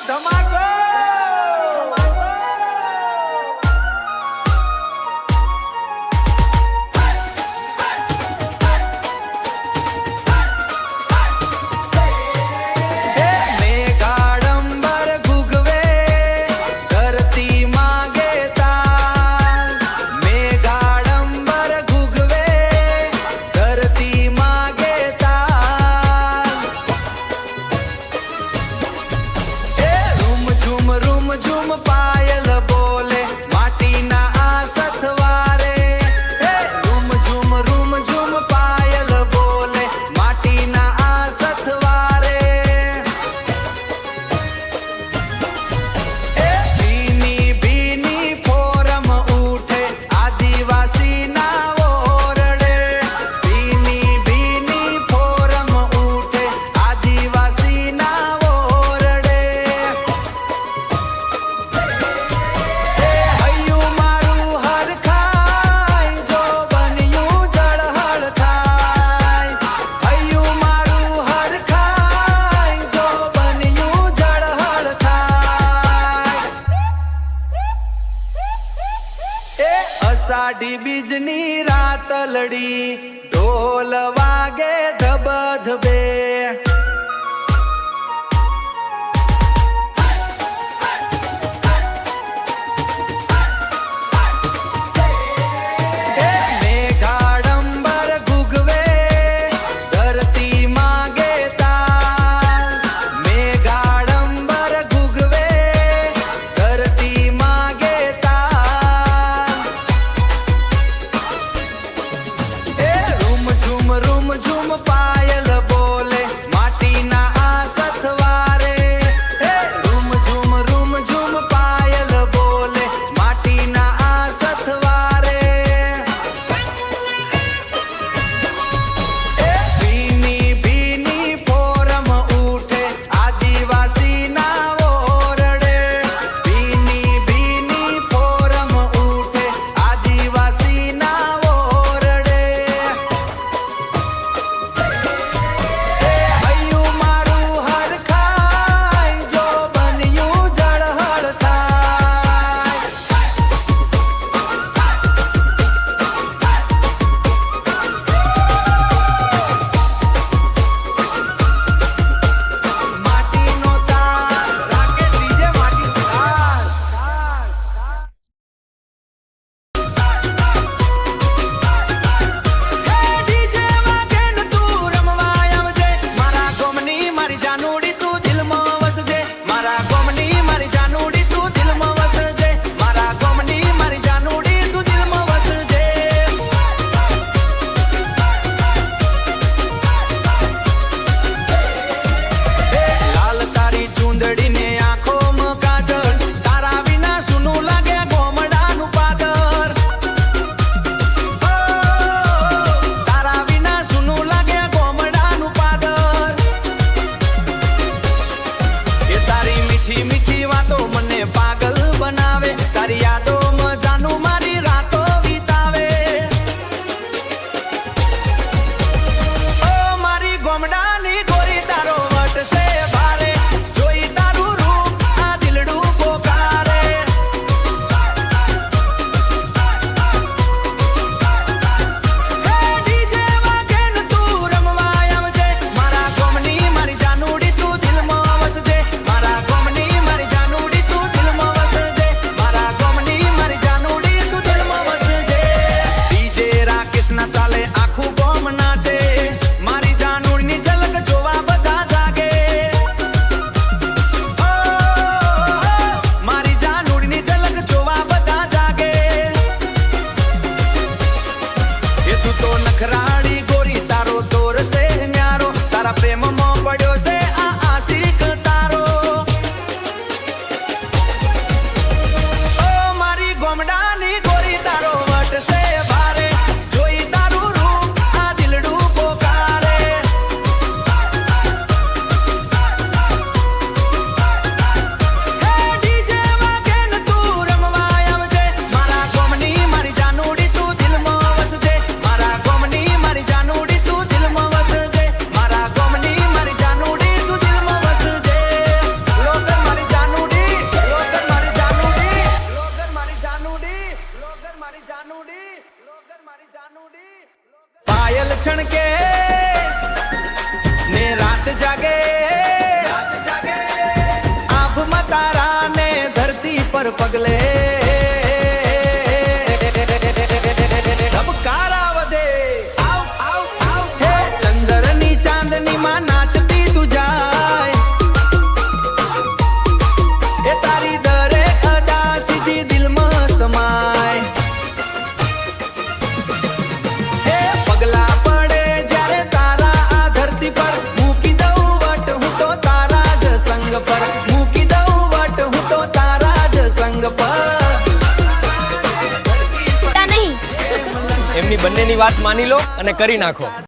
ધમાકો અષાઢી બીજની રાત લડી ઢોલ વાગે ધબ ધબે રૂમ ઝુમ પાયલ બોલ તણકે ને રાત જાગે આભમાં તારા ને ધરતી પર પગલે ધબકારા વધે હે ચંદ્રની ચાંદની માં નાચતી તું જાય એ તારી દરેક અદા સીધી દિલમાં સમાય હે પગલા પડે જ્યારે તારા આ ધરતી પર મૂકી દઉં વટ હું તો તારા જ સંગ પર મૂકી દઉં વટ હું તો તારા જ સંગ પર એમની બંનેની વાત માની લો અને કરી નાખો.